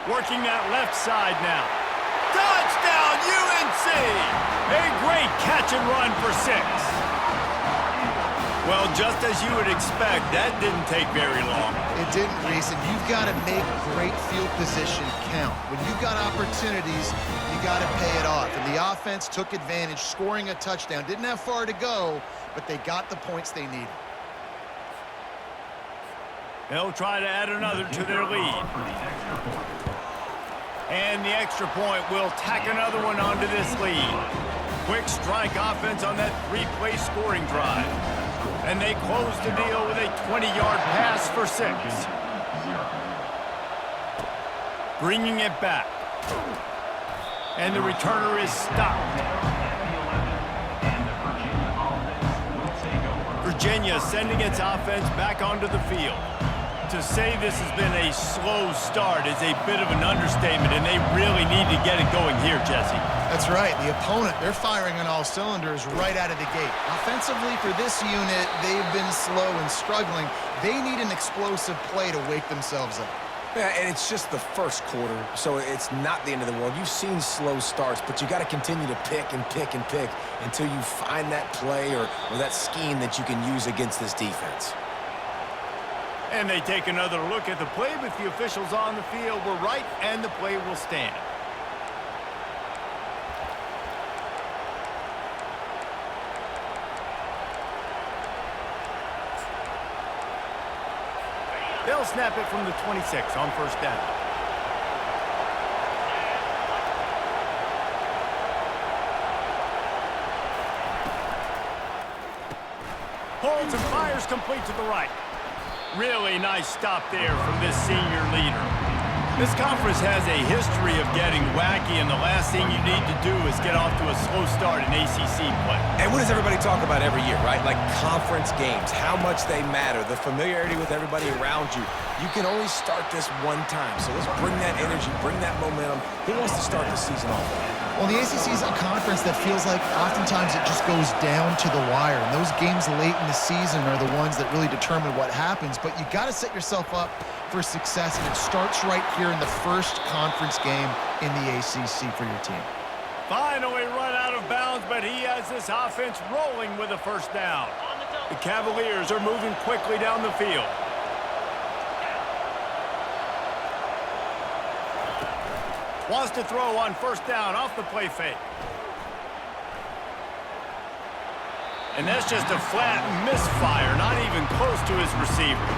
Working that left side now. Touchdown, UNC! A great catch and run for 6. Well, just as you would expect, that didn't take very long. It didn't, Reese, and you've got to make great field position count. When you've got opportunities, you got to pay it off. And the offense took advantage, scoring a touchdown. Didn't have far to go, but they got the points they needed. They'll try to add another to their lead. And the extra point will tack another one onto this lead. Quick strike offense on that 3-play scoring drive. And they close the deal with a 20-yard pass for 6. Bringing it back. And the returner is stopped. Virginia sending its offense back onto the field. To say this has been a slow start is a bit of an understatement, and they really need to get it going here, Jesse. That's right. The opponent, they're firing on all cylinders right out of the gate. Offensively, for this unit, they've been slow and struggling. They need an explosive play to wake themselves up. Yeah, and it's just the first quarter, so it's not the end of the world. You've seen slow starts, but you got to continue to pick and pick and pick until you find that play or that scheme that you can use against this defense. And they take another look at the play, but the officials on the field were right, and the play will stand. They'll snap it from the 26 on first down. Holds and fires complete to the right. Really nice stop there from this senior leader. This conference has a history of getting wacky, and the last thing you need to do is get off to a slow start in ACC play. And what does everybody talk about every year, right? Like conference games, how much they matter, the familiarity with everybody around you. You can only start this one time, so let's bring that energy, bring that momentum. Who wants to start the season off? Well, the ACC is a conference that feels like oftentimes it just goes down to the wire. And those games late in the season are the ones that really determine what happens. But you got to set yourself up for success, and it starts right here in the first conference game in the ACC for your team. Finally run out of bounds, but he has this offense rolling with a first down. The Cavaliers are moving quickly down the field. Wants to throw on first down off the play fake. And that's just a flat misfire, not even close to his receiver.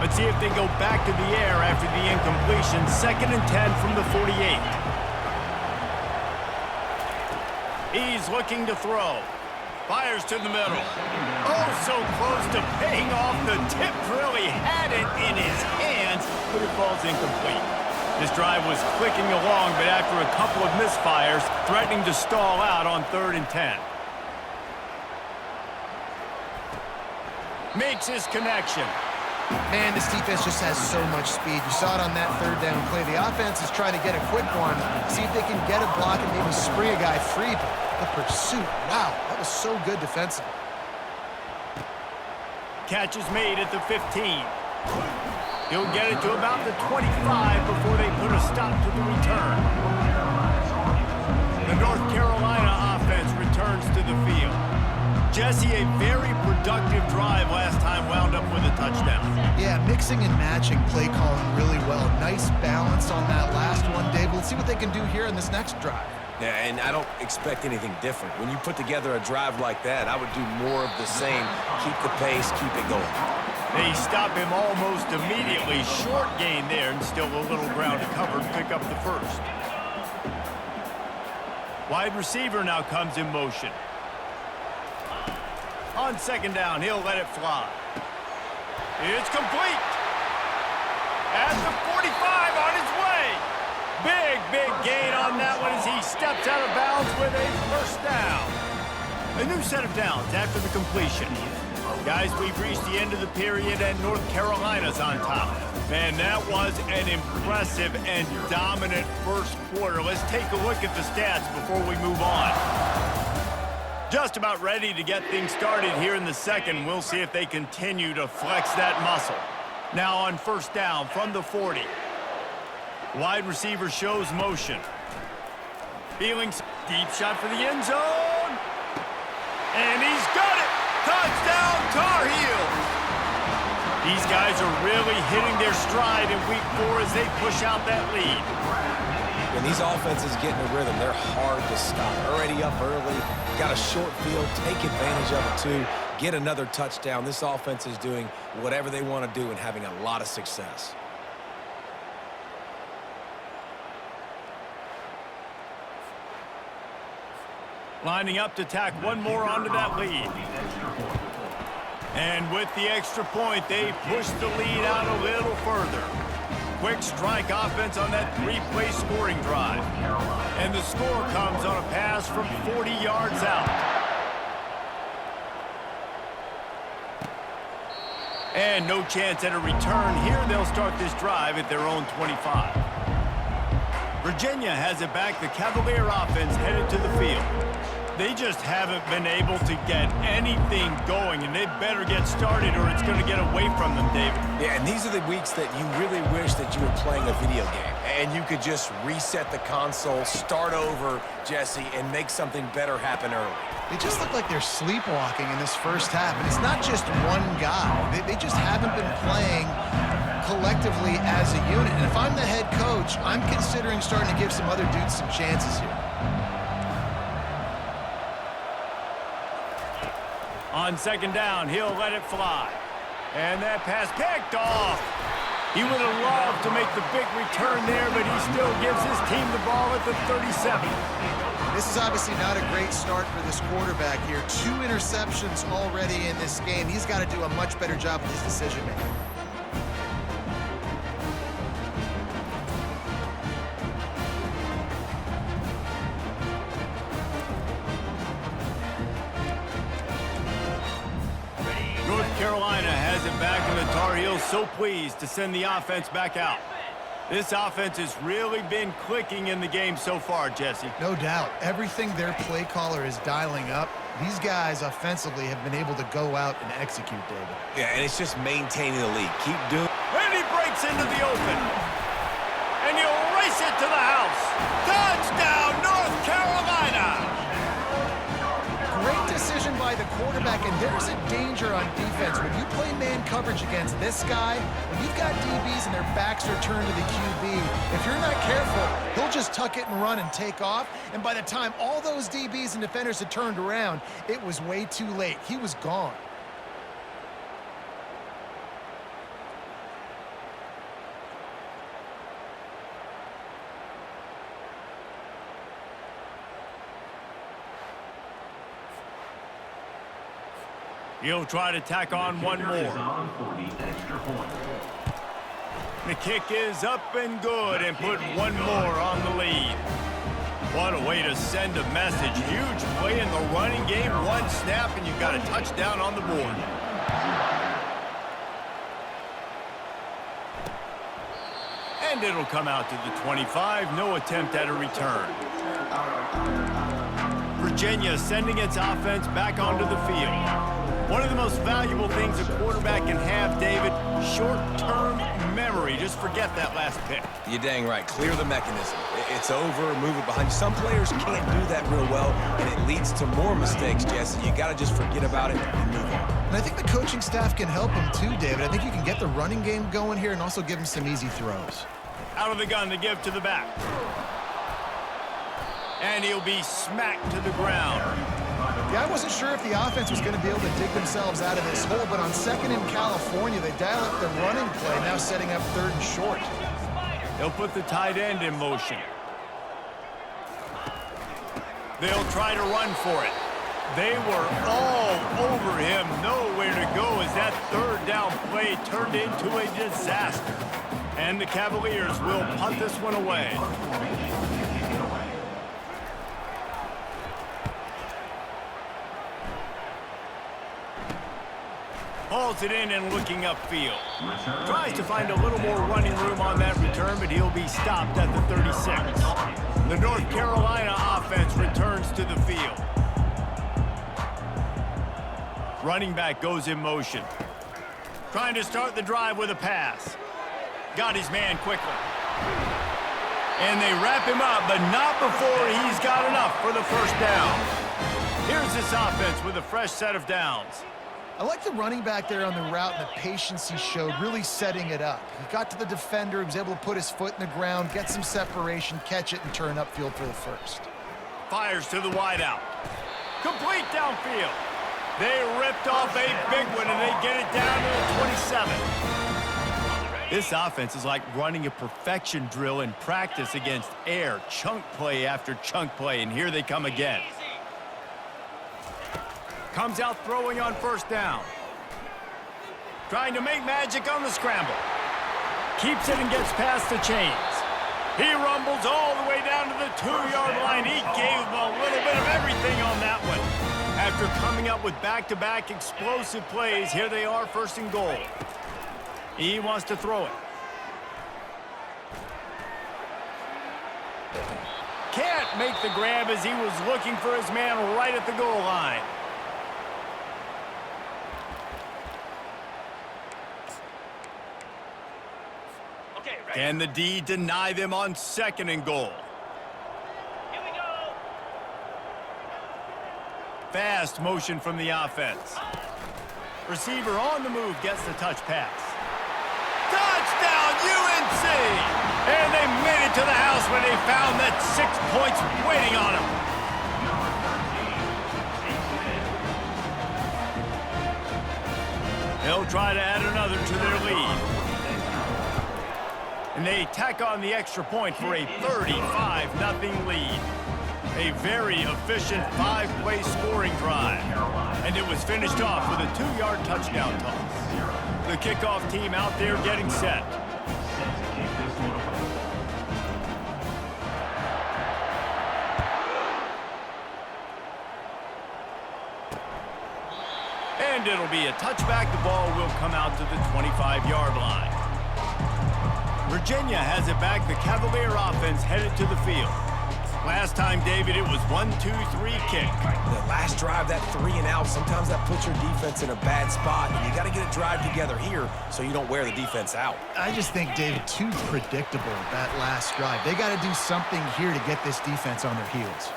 Let's see if they go back to the air after the incompletion. 2nd and 10 from the 48. He's looking to throw. Fires to the middle. Oh, so close to paying off. The tip really had it in his hands, but it falls incomplete. This drive was clicking along, but after a couple of misfires, threatening to stall out on 3rd and 10. Makes his connection. Man, this defense just has so much speed. You saw it on that 3rd down play. The offense is trying to get a quick one, see if they can get a block and maybe spring a guy free. But the pursuit, wow, that was so good defensively. Catch is made at the 15. He'll get it to about the 25 before they put a stop to the return. The North Carolina offense returns to the field. Jesse, a very productive drive last time, wound up with a touchdown. Yeah, mixing and matching play calling really well. Nice balance on that last one, Dave. Let's see what they can do here in this next drive. Yeah, and I don't expect anything different. When you put together a drive like that, I would do more of the same. Keep the pace, keep it going. They stop him almost immediately. Short gain there, and still a little ground to cover to pick up the first. Wide receiver now comes in motion. On 2nd down, he'll let it fly. It's complete. At the 45 on his way. Big gain on that one as he steps out of bounds with a first down. A new set of downs after the completion. Guys, we've reached the end of the period, and North Carolina's on top. Man, that was an impressive and dominant first quarter. Let's take a look at the stats before we move on. Just about ready to get things started here in the second. We'll see if they continue to flex that muscle. Now on first down from the 40. Wide receiver shows motion. Feeling deep shot for the end zone. And he's got it! Touchdown, Tar Heels! These guys are really hitting their stride in week 4 as they push out that lead. When these offenses get in a rhythm, they're hard to stop. Already up early, got a short field, take advantage of it too, get another touchdown. This offense is doing whatever they want to do and having a lot of success. Lining up to tack one more onto that lead. And with the extra point, they push the lead out a little further. Quick strike offense on that 3-play scoring drive. And the score comes on a pass from 40 yards out. And no chance at a return here. They'll start this drive at their own 25. Virginia has it back. The Cavalier offense headed to the field. They just haven't been able to get anything going, and they better get started or it's going to get away from them, David. Yeah, and these are the weeks that you really wish that you were playing a video game and you could just reset the console, start over, Jesse, and make something better happen early. They just look like they're sleepwalking in this first half, and it's not just one guy. They just haven't been playing collectively as a unit, and if I'm the head coach, I'm considering starting to give some other dudes some chances here. On second down, he'll let it fly. And that pass picked off. He would have loved to make the big return there, but he still gives his team the ball at the 37. This is obviously not a great start for this quarterback here. 2 interceptions already in this game. He's got to do a much better job with his decision-making. Carolina has it back, and the Tar Heels so pleased to send the offense back out. This offense has really been clicking in the game so far, Jesse. No doubt. Everything their play caller is dialing up, these guys offensively have been able to go out and execute, David. Yeah, and it's just maintaining the lead. Keep doing. And he breaks into the open. And he'll race it to the house. Touchdown, North Carolina! Great decision by the quarterback, and there's a danger on defense. When you play man coverage against this guy, when you've got DBs and their backs are turned to the QB, if you're not careful, he'll just tuck it and run and take off, and by the time all those DBs and defenders had turned around, it was way too late. He was gone. He'll try to tack on one more. The kick is up and good and put one more on the lead. What a way to send a message. Huge play in the running game. One snap and you've got a touchdown on the board. And it'll come out to the 25. No attempt at a return. Virginia sending its offense back onto the field. One of the most valuable things a quarterback can have, David, short-term memory. Just forget that last pick. You're dang right. Clear the mechanism. It's over, move it behind you. Some players can't do that real well, and it leads to more mistakes, Jesse. You got to just forget about it and move on. And I think the coaching staff can help him too, David. I think you can get the running game going here and also give him some easy throws. Out of the gun to give to the back. And he'll be smacked to the ground. Yeah, I wasn't sure if the offense was going to be able to dig themselves out of this hole, but on second in California, they dial up the running play, now setting up third and short. They'll put the tight end in motion. They'll try to run for it. They were all over him, nowhere to go as that third down play turned into a disaster. And the Cavaliers will punt this one away. Hauls it in and looking upfield. Tries to find a little more running room on that return, but he'll be stopped at the 36. The North Carolina offense returns to the field. Running back goes in motion. Trying to start the drive with a pass. Got his man quickly. And they wrap him up, but not before he's got enough for the first down. Here's this offense with a fresh set of downs. I like the running back there on the route and the patience he showed, really setting it up. He got to the defender, he was able to put his foot in the ground, get some separation, catch it, and turn upfield for the first. Fires to the wideout. Complete downfield. They ripped off a big one, and they get it down to the 27. This offense is like running a perfection drill in practice against air, chunk play after chunk play, and here they come again. Comes out throwing on first down. Trying to make magic on the scramble. Keeps it and gets past the chains. He rumbles all the way down to the 2-yard line. He gave him a little bit of everything on that one. After coming up with back-to-back explosive plays, here they are, first and goal. He wants to throw it. Can't make the grab as he was looking for his man right at the goal line. Can the D deny them on second and goal? Here we go. Fast motion from the offense. Receiver on the move gets the touch pass. Touchdown, UNC! And they made it to the house when they found that 6 points waiting on them. They'll try to add another to their lead. And they tack on the extra point for a 35-0 lead. A very efficient 5-play scoring drive. And it was finished off with a 2-yard touchdown toss. The kickoff team out there getting set. And it'll be a touchback. The ball will come out to the 25-yard line. Virginia has it back. The Cavalier offense headed to the field. Last time, David, it was 1-2-3 kick. The last drive, that 3 and out, sometimes that puts your defense in a bad spot. And you got to get a drive together here so you don't wear the defense out. I just think, David, too predictable, that last drive. They got to do something here to get this defense on their heels.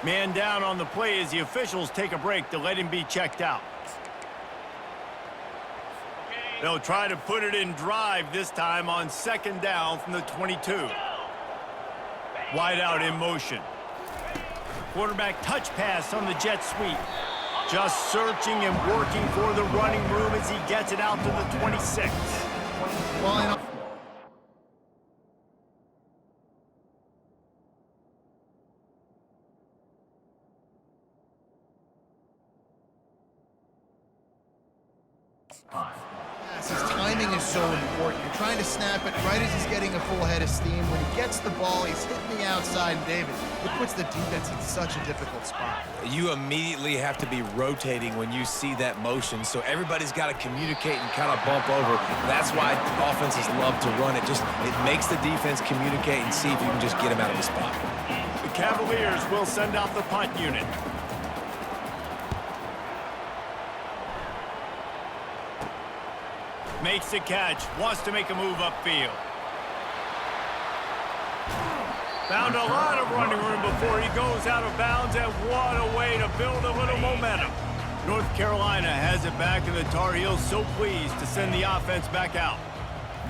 Man down on the play as the officials take a break to let him be checked out. They'll try to put it in drive this time on second down from the 22. Wide out in motion. Quarterback touch pass on the jet sweep. Just searching and working for the running room as he gets it out to the 26. Well, his timing is so important. You're trying to snap it right as he's getting a full head of steam. When he gets the ball, he's hitting the outside, and David, it puts the defense in such a difficult spot. You immediately have to be rotating when you see that motion, so everybody's got to communicate and kind of bump over. That's why offenses love to run it. It makes the defense communicate and see if you can just get him out of the spot. The Cavaliers will send out the punt unit. Makes the catch, wants to make a move upfield. Found a lot of running room before he goes out of bounds, and what a way to build a little momentum. North Carolina has it back, and the Tar Heels so pleased to send the offense back out.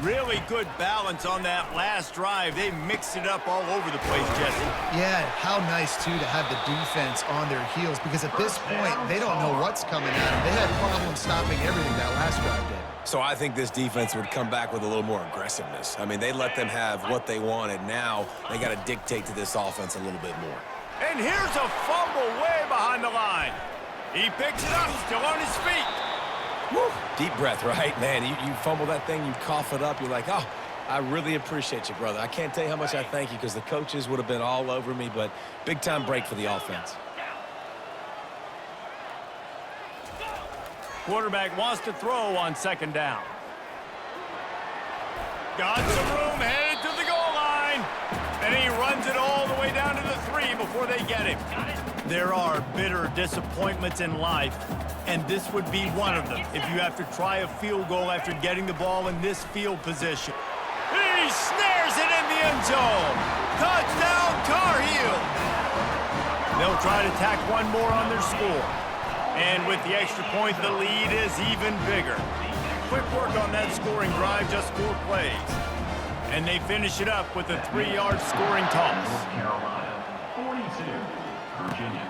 Really good balance on that last drive. They mixed it up all over the place, Jesse. Yeah, how nice, too, to have the defense on their heels, because at this point, they don't know what's coming at them. They had problems stopping everything that last drive did. So I think this defense would come back with a little more aggressiveness. I mean, they let them have what they wanted. Now they got to dictate to this offense a little bit more. And here's a fumble way behind the line. He picks it up, still on his feet. Woo. Deep breath, right? Man, you fumble that thing, you cough it up, you're like, oh, I really appreciate you, brother. I can't tell you how much I thank you, because the coaches would have been all over me, but big-time break for the offense. Quarterback wants to throw on second down. Got some room, headed to the goal line. And he runs it all the way down to the 3 before they get him. There are bitter disappointments in life, and this would be one of them if you have to try a field goal after getting the ball in this field position. He snares it in the end zone. Touchdown, Tar Heels. They'll try to tack one more on their score. And with the extra point, the lead is even bigger. Quick work on that scoring drive, just 4 plays. And they finish it up with a 3-yard scoring toss. Carolina 42, Virginia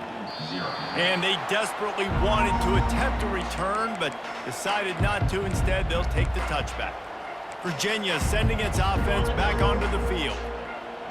0. And they desperately wanted to attempt a return, but decided not to. Instead, they'll take the touchback. Virginia sending its offense back onto the field.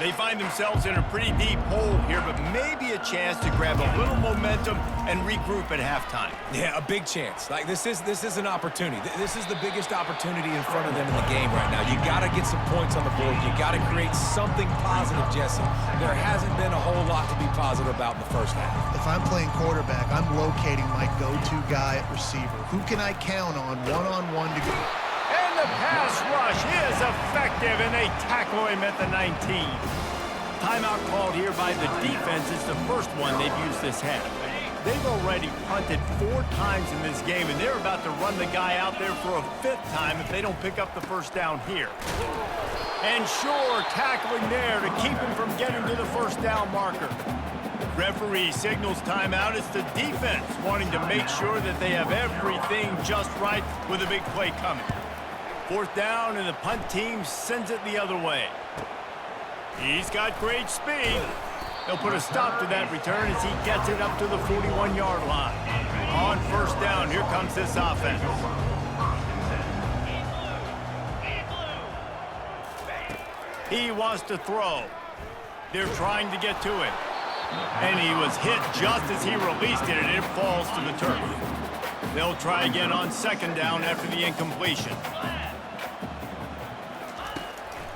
They find themselves in a pretty deep hole here, but maybe a chance to grab a little momentum and regroup at halftime. Yeah, a big chance. Like, this is an opportunity. This is the biggest opportunity in front of them in the game right now. You got to get some points on the board. You got to create something positive, Jesse. There hasn't been a whole lot to be positive about in the first half. If I'm playing quarterback, I'm locating my go-to guy at receiver. Who can I count on one-on-one to go? And the pass rush is effective, and they tackle him at the 19. Timeout called here by the defense. It's the first one they've used this half. They've already punted 4 times in this game, and they're about to run the guy out there for a 5th time if they don't pick up the first down here. And sure, tackling there to keep him from getting to the first down marker. Referee signals timeout. It's the defense wanting to make sure that they have everything just right with a big play coming. 4th down, and the punt team sends it the other way. He's got great speed. They'll put a stop to that return as he gets it up to the 41-yard line. On 1st down, here comes this offense. He wants to throw. They're trying to get to it. And he was hit just as he released it, and it falls to the turf. They'll try again on 2nd down after the incompletion.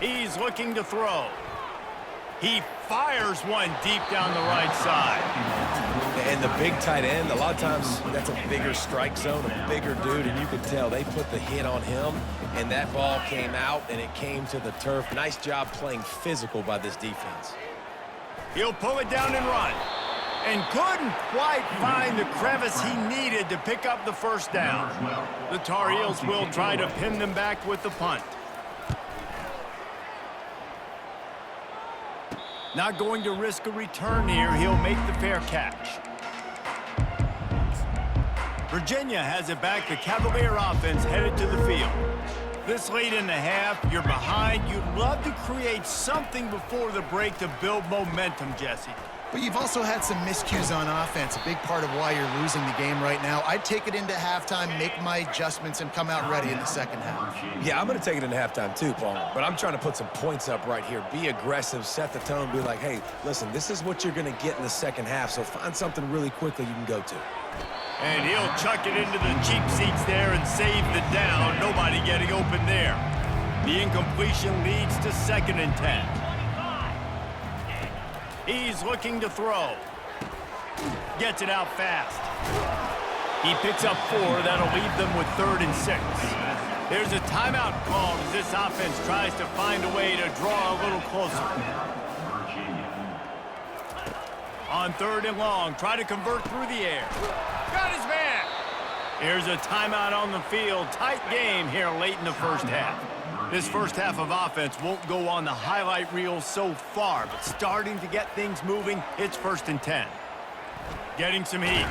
He's looking to throw. He fires one deep down the right side. And the big tight end, a lot of times that's a bigger strike zone, a bigger dude, and you could tell they put the hit on him, and that ball came out, and it came to the turf. Nice job playing physical by this defense. He'll pull it down and run. And couldn't quite find the crevice he needed to pick up the first down. The Tar Heels will try to pin them back with the punt. Not going to risk a return here. He'll make the fair catch. Virginia has it back. The Cavalier offense headed to the field. This late in the half, you're behind. You'd love to create something before the break to build momentum, Jesse. But you've also had some miscues on offense, a big part of why you're losing the game right now. I'd take it into halftime, make my adjustments, and come out ready in the 2nd half. Yeah, I'm going to take it into halftime too, Paul. But I'm trying to put some points up right here. Be aggressive, set the tone, be like, hey, listen, this is what you're going to get in the 2nd half, so find something really quickly you can go to. And he'll chuck it into the cheap seats there and save the down. Nobody getting open there. The incompletion leads to 2nd and 10. He's looking to throw. Gets it out fast. He picks up 4. That'll leave them with 3rd and 6. There's a timeout called as this offense tries to find a way to draw a little closer. On 3rd and long, try to convert through the air. Got his man. Here's a timeout on the field. Tight game here late in the first half. This first half of offense won't go on the highlight reel so far, but starting to get things moving, it's 1st and 10. Getting some heat.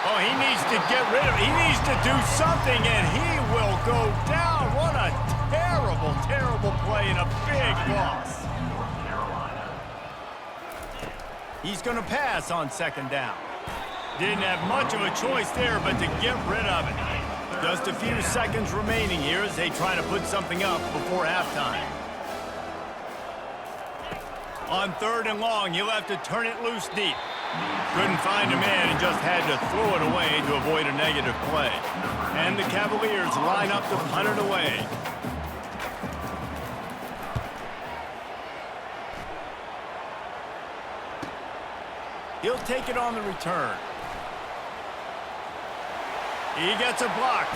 Oh, he needs to get rid of it. He needs to do something, and he will go down. What a terrible, terrible play and a big loss. He's going to pass on 2nd down. Didn't have much of a choice there, but to get rid of it. Just a few seconds remaining here as they try to put something up before halftime. On 3rd and long, he'll have to turn it loose deep. Couldn't find a man and just had to throw it away to avoid a negative play. And the Cavaliers line up to punt it away. He'll take it on the return. He gets a block.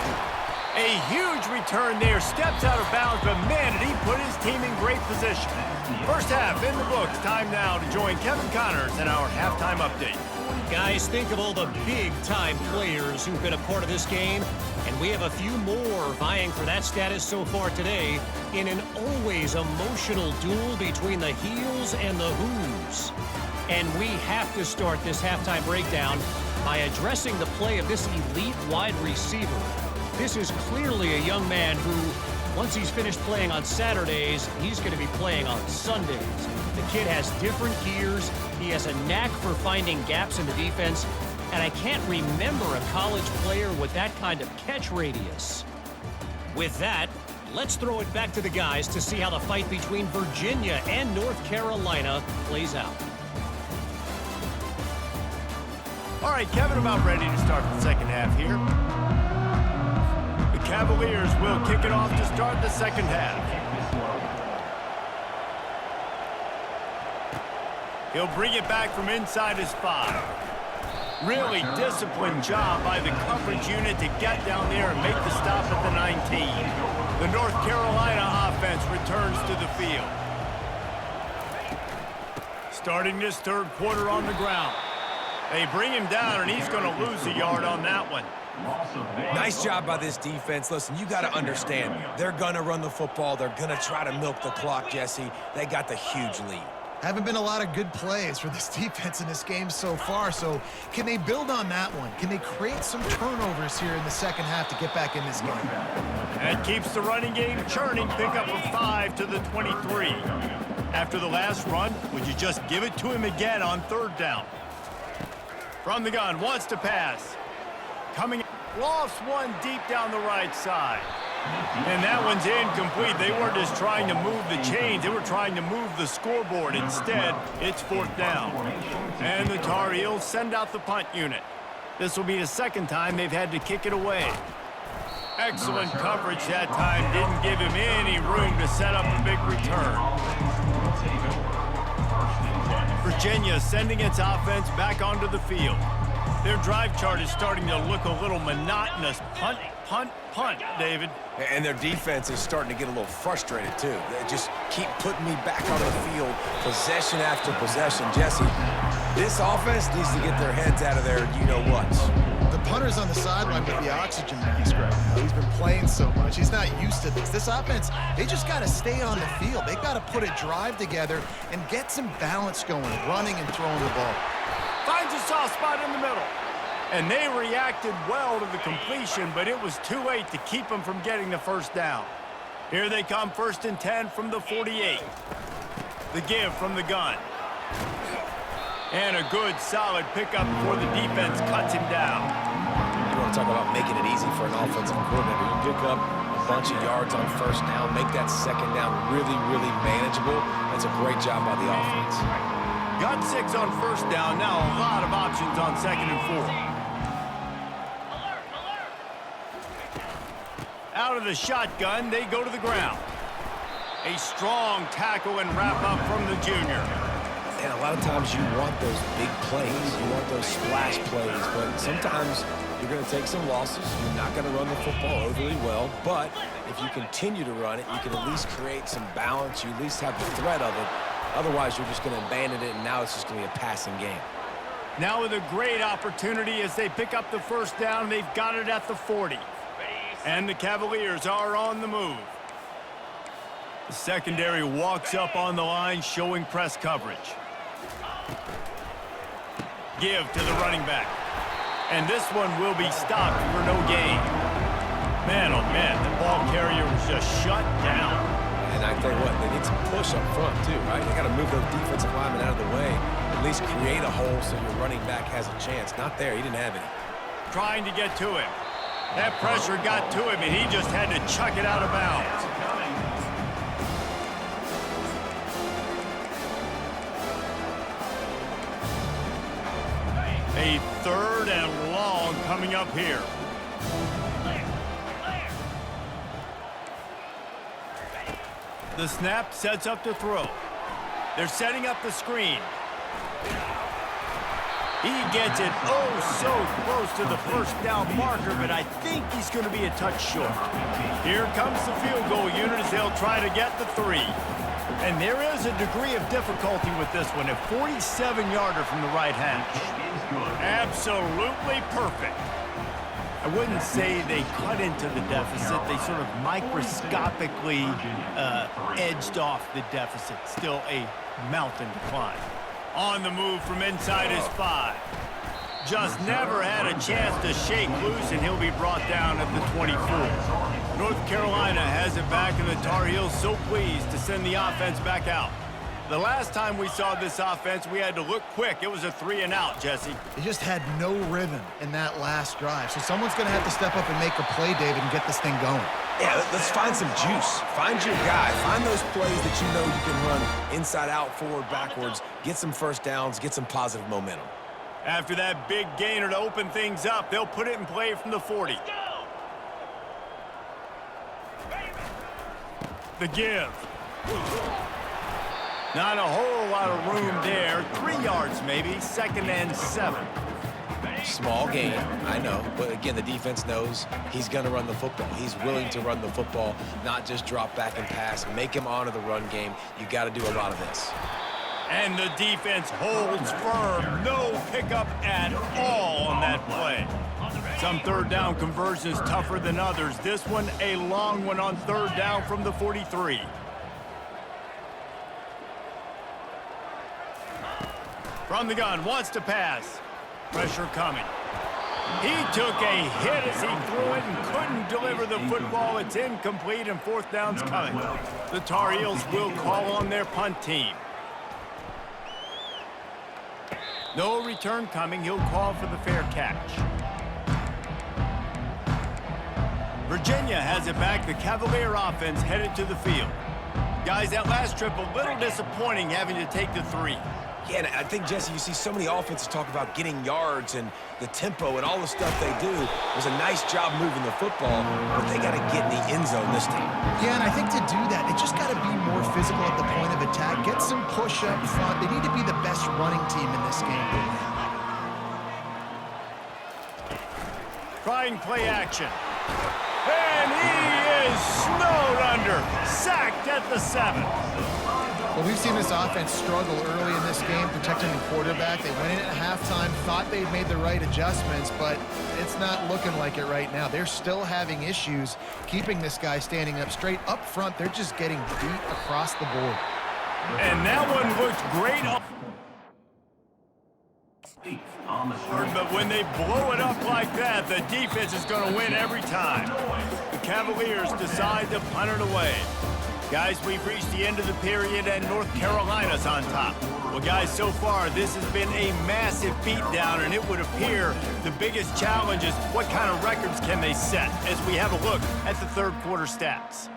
A huge return there. Steps out of bounds, but man, did he put his team in great position. First half in the books. Time now to join Kevin Connors in our halftime update. Guys, think of all the big-time players who've been a part of this game, and we have a few more vying for that status so far today in an always emotional duel between the heels and the who's. And we have to start this halftime breakdown by addressing the play of this elite wide receiver. This is clearly a young man who, once he's finished playing on Saturdays, he's going to be playing on Sundays. The kid has different gears. He has a knack for finding gaps in the defense, and I can't remember a college player with that kind of catch radius. With that, let's throw it back to the guys to see how the fight between Virginia and North Carolina plays out. All right, Kevin, about ready to start the second half here. The Cavaliers will kick it off to start the second half. He'll bring it back from inside his 5. Really disciplined job by the coverage unit to get down there and make the stop at the 19. The North Carolina offense returns to the field. Starting this third quarter on the ground. They bring him down, and he's going to lose a yard on that one. Nice job by this defense. Listen, you got to understand, they're going to run the football. They're going to try to milk the clock, Jesse. They got the huge lead. Haven't been a lot of good plays for this defense in this game so far, so can they build on that one? Can they create some turnovers here in the second half to get back in this game? That keeps the running game churning. Pick up a 5 to the 23. After the last run, would you just give it to him again on third down? From the gun, wants to pass. Coming, lofts one deep down the right side. And that one's incomplete. They weren't just trying to move the chains. They were trying to move the scoreboard. Instead, it's fourth down. And the Tar Heels send out the punt unit. This will be the second time they've had to kick it away. Excellent coverage that time. Didn't give him any room to set up a big return. Virginia sending its offense back onto the field. Their drive chart is starting to look a little monotonous. Punt, punt, punt, David. And their defense is starting to get a little frustrated, too. They just keep putting me back on the field, possession after possession. Jesse, this offense needs to get their heads out of there, you-know-what. The punter's on the sideline with the oxygen mask right now. He's been playing so much. He's not used to this. This offense, they just got to stay on the field. They've got to put a drive together and get some balance going, running and throwing the ball. Finds a soft spot in the middle. And they reacted well to the completion, but it was too late to keep them from getting the first down. Here they come, 1st and 10 from the 48. The give from the gun. And a good, solid pickup before the defense cuts him down. You want to talk about making it easy for an offensive coordinator. You pick up a bunch of yards on first down, make that second down really, really manageable. That's a great job by the offense. Got 6 on first down. Now a lot of options on 2nd and 4. Out of the shotgun, they go to the ground. A strong tackle and wrap up from the junior. And a lot of times you want those big plays. You want those splash plays. But sometimes you're going to take some losses. You're not going to run the football overly well. But if you continue to run it, you can at least create some balance. You at least have the threat of it. Otherwise, you're just going to abandon it, and now it's just going to be a passing game. Now with a great opportunity as they pick up the first down. They've got it at the 40. And the Cavaliers are on the move. The secondary walks up on the line, showing press coverage. Give to the running back. And this one will be stopped for no gain. Man, oh man, the ball carrier was just shut down. And I tell you what, they need some push up front too, right? They got to move those defensive linemen out of the way. At least create a hole so your running back has a chance. Not there, he didn't have any. Trying to get to him. That pressure got to him, and he just had to chuck it out of bounds. A 3rd and long coming up here. The snap sets up to throw. They're setting up the screen. He gets it so close to the first down marker, but I think he's going to be a touch short. Here comes the field goal unit as they'll try to get the 3. And there is a degree of difficulty with this one. A 47-yarder from the right hash. Absolutely perfect. I wouldn't say they cut into the deficit. They sort of microscopically edged off the deficit. Still a mountain to climb. On the move from inside his 5. Just never had a chance to shake loose, and he'll be brought down at the 24. North Carolina has it back, and the Tar Heels so pleased to send the offense back out. The last time we saw this offense, we had to look quick. It was a 3-and-out, Jesse. They just had no rhythm in that last drive. So someone's going to have to step up and make a play, David, and get this thing going. Yeah, let's find some juice. Find your guy. Find those plays that you know you can run inside out, forward, backwards, get some first downs, get some positive momentum. After that big gainer to open things up, they'll put it in play from the 40. The give. Not a whole lot of room there. 3 yards maybe, 2nd and 7. Small game, I know. But again, the defense knows he's going to run the football. He's willing to run the football, not just drop back and pass. Make him honor the run game. You got to do a lot of this. And the defense holds firm. No pickup at all on that play. Some third down conversions tougher than others. This one, a long one on 3rd down from the 43. From the gun, wants to pass. Pressure coming. He took a hit as he threw it and couldn't deliver the football. It's incomplete, and 4th down's coming. The Tar Heels will call on their punt team. No return coming. He'll call for the fair catch. Virginia has it back. The Cavalier offense headed to the field. Guys, that last trip a little disappointing having to take the 3. Yeah, and I think, Jesse, you see so many offenses talk about getting yards and the tempo and all the stuff they do. It was a nice job moving the football, but they got to get in the end zone this time. Yeah, and I think to do that, they just got to be more physical at the point of attack. Get some push up front. They need to be the best running team in this game. Trying play action. And he is snowed under. Sacked at the 7. Well, we've seen this offense struggle early in this game, protecting the quarterback. They went in at halftime, thought they'd made the right adjustments, but it's not looking like it right now. They're still having issues keeping this guy standing up straight. Up front, they're just getting beat across the board. And that one looked great. But when they blow it up like that, the defense is going to win every time. The Cavaliers decide to punt it away. Guys, we've reached the end of the period, and North Carolina's on top. Well, guys, so far, this has been a massive beatdown, and it would appear the biggest challenge is what kind of records can they set as we have a look at the 3rd quarter stats.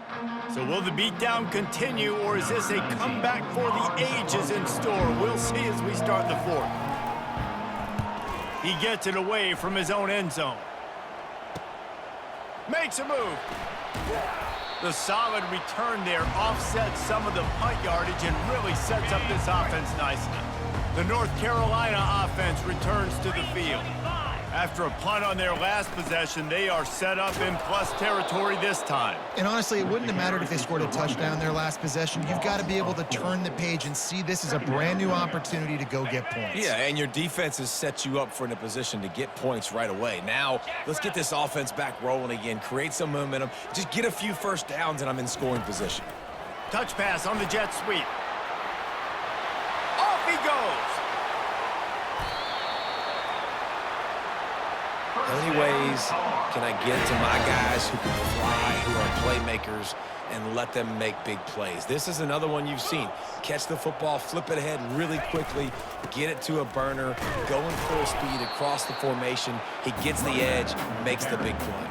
So will the beatdown continue, or is this a comeback for the ages in store? We'll see as we start the 4th. He gets it away from his own end zone. Makes a move. The solid return there offsets some of the punt yardage and really sets up this offense nicely. The North Carolina offense returns to the field. After a punt on their last possession, they are set up in plus territory this time. And honestly, it wouldn't have mattered if they scored a touchdown their last possession. You've got to be able to turn the page and see this is a brand new opportunity to go get points. Yeah, and your defense has set you up for in a position to get points right away. Now, let's get this offense back rolling again, create some momentum, just get a few first downs, and I'm in scoring position. Touch pass on the jet sweep. Off he goes. How many ways can I get to my guys who can fly, who are playmakers, and let them make big plays? This is another one you've seen. Catch the football, flip it ahead really quickly, get it to a burner, going full speed across the formation. He gets the edge, makes the big play.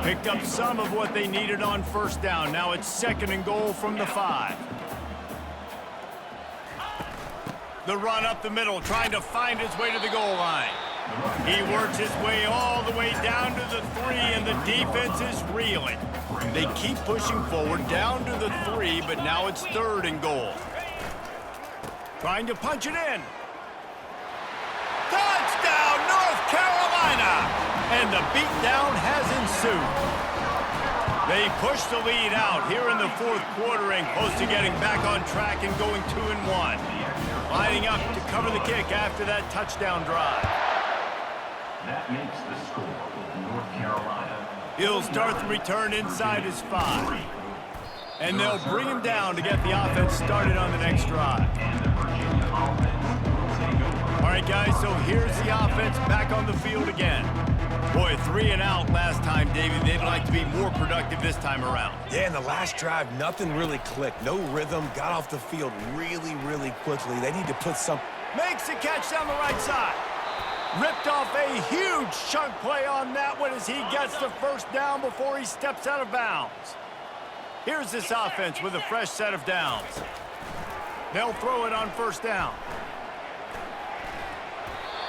Picked up some of what they needed on 1st down. Now it's 2nd and goal from the 5. The run up the middle, trying to find his way to the goal line. He works his way all the way down to the 3, and the defense is reeling. They keep pushing forward down to the 3, but now it's 3rd and goal. Trying to punch it in. Touchdown, North Carolina! And the beatdown has ensued. They push the lead out here in the fourth quarter and close to getting back on track and going 2-1. Lining up to cover the kick after that touchdown drive. That makes the score. North Carolina. He'll start the return inside his 5. And they'll bring him down to get the offense started on the next drive. And the Virginia offense will take over. All right, guys, so here's the offense back on the field again. Boy, 3 and out last time, Davey. They'd like to be more productive this time around. Yeah, in the last drive, nothing really clicked. No rhythm, got off the field really quickly. They need to put some... Makes the catch down the right side. Ripped off a huge chunk play on that one as he gets the first down before he steps out of bounds. Here's this offense with a fresh set of downs. They'll throw it on first down.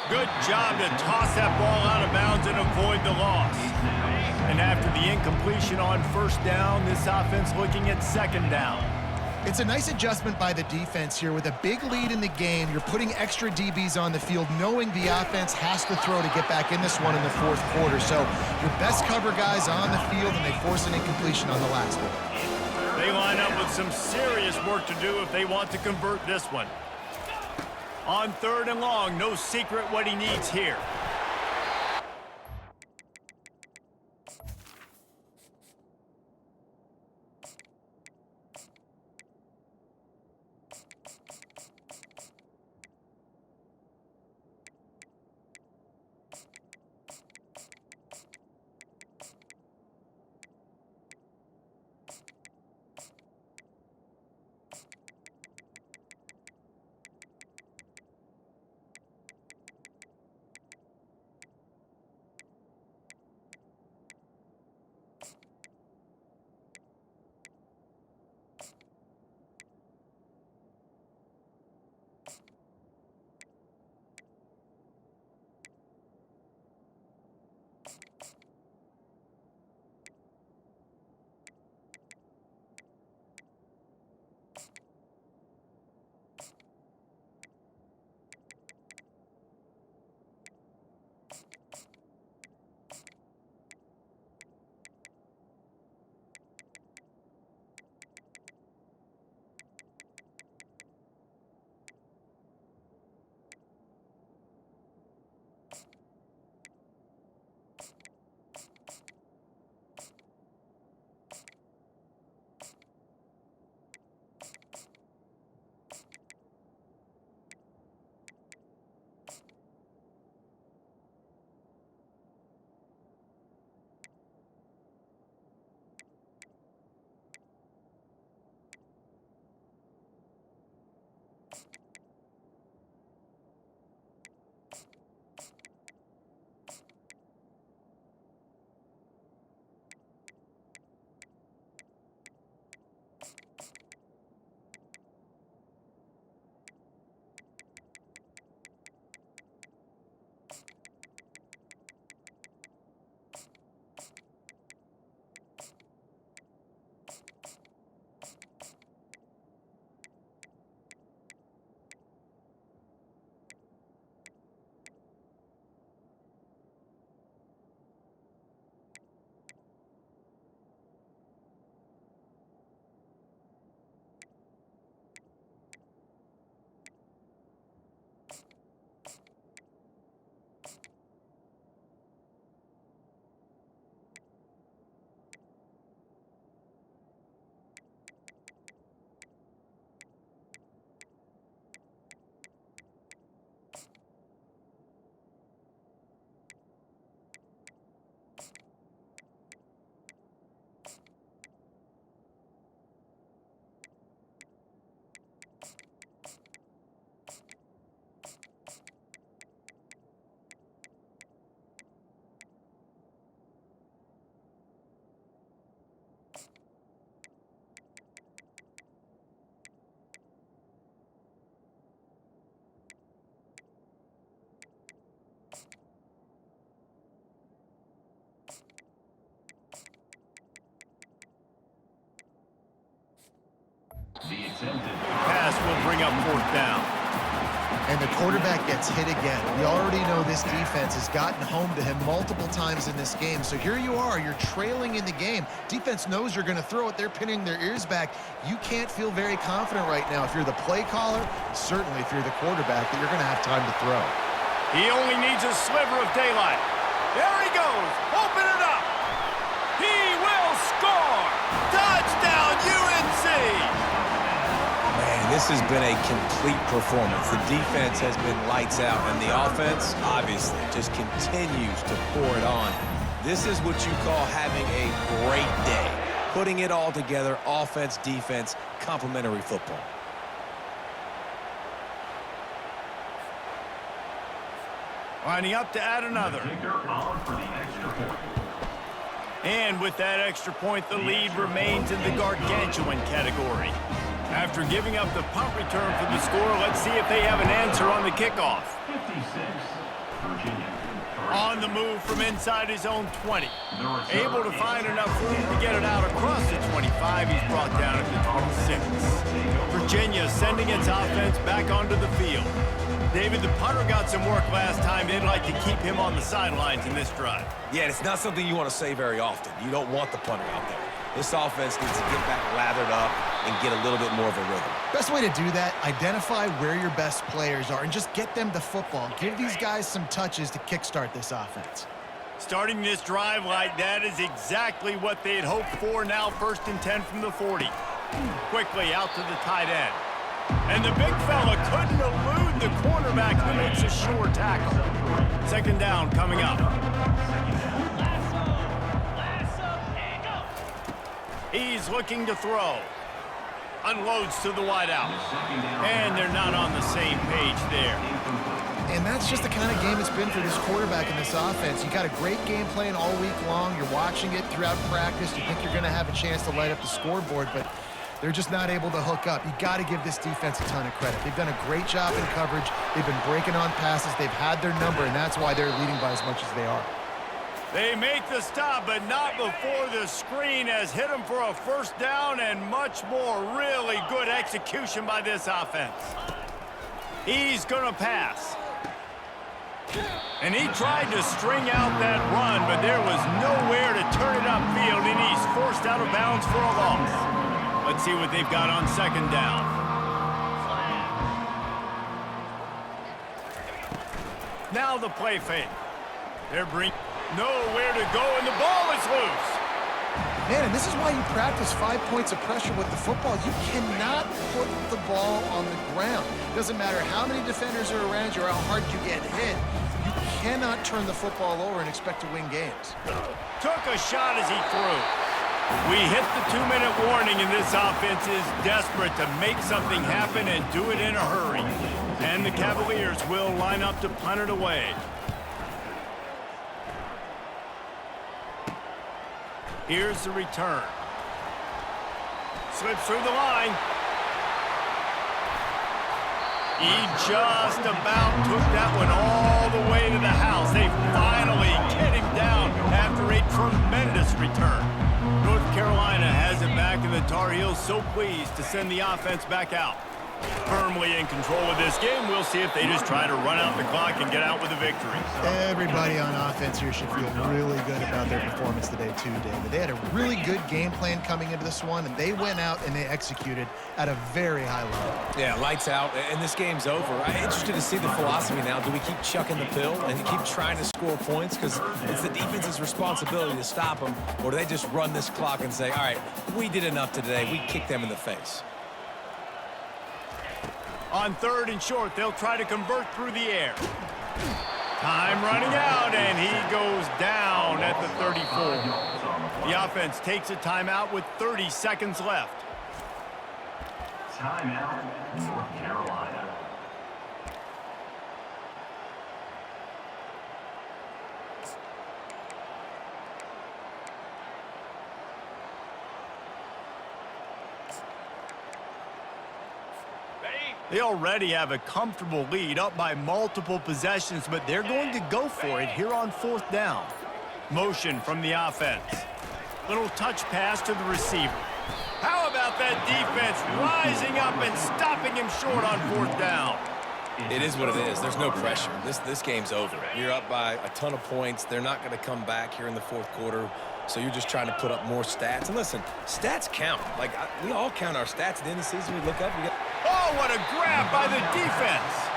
Good job to toss that ball out of bounds and avoid the loss. And after the incompletion on first down, this offense looking at second down. It's a nice adjustment by the defense here. With a big lead in the game, you're putting extra DBs on the field, knowing the offense has to throw to get back in this one in the fourth quarter. So your best cover guys on the field, and they force an incompletion on the last one. They line up with some serious work to do if they want to convert this one. On 3rd and long, no secret what he needs here. Pass will bring up fourth down. and the quarterback gets hit again. We already know this defense has gotten home to him multiple times in this game. So here you are, you're trailing in the game. Defense knows you're going to throw it. They're pinning their ears back. You can't feel very confident right now if you're the play caller, certainly if you're the quarterback, that you're going to have time to throw. He only needs a sliver of daylight. There he goes. Open it up. He will score. Touchdown, UNC. Man, this has been a complete performance. The defense has been lights out, and the offense, obviously, just continues to pour it on. This is what you call having a great day. Putting it all together, offense, defense, complementary football. Lining up to add another. Kicker on for the extra point. And with that extra point, the lead remains in the gargantuan category. After giving up the punt return for the score, let's see if they have an answer on the kickoff. 56, Virginia. On the move from inside his own 20. Able to find enough room to get it out across the 25. He's brought down at the 26. Virginia sending its offense back onto the field. David, the punter got some work last time. They'd like to keep him on the sidelines in this drive. Yeah, it's not something you want to say very often. You don't want the punter out there. This offense needs to get back lathered up and get a little bit more of a rhythm. Best way to do that, identify where your best players are and just get them the football. Give these guys some touches to kickstart this offense. Starting this drive like that is exactly what they'd hoped for. Now 1st and 10 from the 40. Quickly out to the tight end. And the big fella couldn't elude the cornerback who makes a sure tackle. 2nd down coming up. He's looking to throw. Unloads to the wideout. And they're not on the same page there. And that's just the kind of game it's been for this quarterback in this offense. You got a great game plan all week long. You're watching it throughout practice. You think you're going to have a chance to light up the scoreboard, but they're just not able to hook up. You got to give this defense a ton of credit. They've done a great job in coverage. They've been breaking on passes. They've had their number, and that's why they're leading by as much as they are. They make the stop, but not before the screen has hit them for a 1st down and much more. Really good execution by this offense. He's going to pass. And he tried to string out that run, but there was nowhere to turn it upfield, and he's forced out of bounds for a loss. Let's see what they've got on 2nd down. Now the play fake. They're bringing nowhere to go, and the ball is loose. Man, and this is why you practice 5 points of pressure with the football. You cannot put the ball on the ground. Doesn't matter how many defenders are around you or how hard you get hit. You cannot turn the football over and expect to win games. Took a shot as he threw. We hit the 2-minute warning, and this offense is desperate to make something happen and do it in a hurry. And the Cavaliers will line up to punt it away. Here's the return. Slips through the line. He just about took that one all the way to the house. They finally get him down after a tremendous return. North Carolina has it back, and the Tar Heels so pleased to send the offense back out. Firmly in control of this game. We'll see if they just try to run out the clock and get out with a victory. Everybody on offense here should feel really good about their performance today too, David. They had a really good game plan coming into this one, and they went out and they executed at a very high level. Yeah, lights out, and this game's over. I'm interested to see the philosophy now. Do we keep chucking the pill and keep trying to score points because it's the defense's responsibility to stop them, or do they just run this clock and say, all right, we did enough today. We kicked them in the face. On 3rd and short, they'll try to convert through the air. Time running out, and he goes down at the 34. The offense takes a timeout with 30 seconds left. Timeout, North Carolina. They already have a comfortable lead, up by multiple possessions, but they're going to go for it here on 4th down. Motion from the offense. Little touch pass to the receiver. How about that defense rising up and stopping him short on 4th down? It is what it is. There's no pressure. This game's over. You're up by a ton of points. They're not going to come back here in the fourth quarter. So you're just trying to put up more stats. And listen, stats count. Like, we all count our stats at the end of the season. We look up, we get... Oh, what a grab by the defense.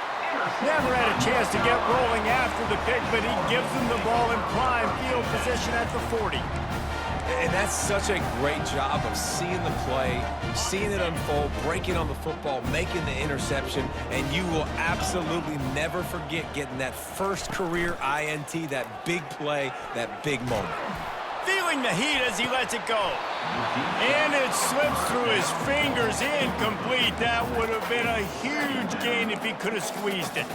Never had a chance to get rolling after the pick, but he gives them the ball in prime field position at the 40. And that's such a great job of seeing the play, seeing it unfold, breaking on the football, making the interception, and you will absolutely never forget getting that first career INT, that big play, that big moment. Feeling the heat as he lets it go. And it slips through his fingers, incomplete. That would have been a huge gain if he could have squeezed it.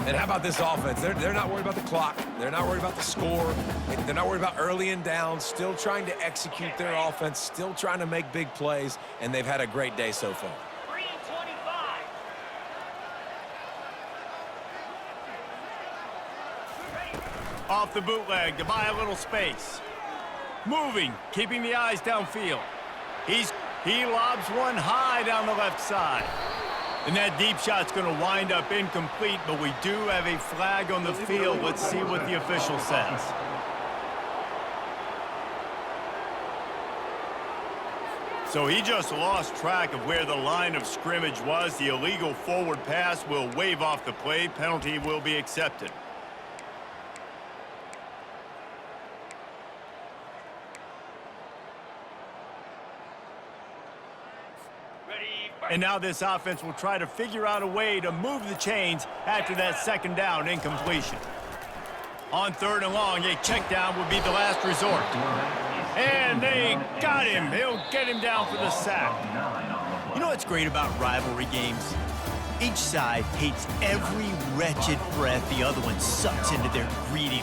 And how about this offense? They're not worried about the clock. They're not worried about the score. They're not worried about early and down. Still trying to execute their offense. Still trying to make big plays. And they've had a great day so far. 3:25. Off the bootleg to buy a little space. Moving, keeping the eyes downfield. He lobs one high down the left side. And that deep shot's going to wind up incomplete, but we do have a flag on the field. Let's see what the official says. So he just lost track of where the line of scrimmage was. The illegal forward pass will wave off the play. Penalty will be accepted. And now this offense will try to figure out a way to move the chains after that second down incompletion. On third and long, a check down would be the last resort. And they got him. They'll get him down for the sack. You know what's great about rivalry games? Each side hates every wretched breath the other one sucks into their greedy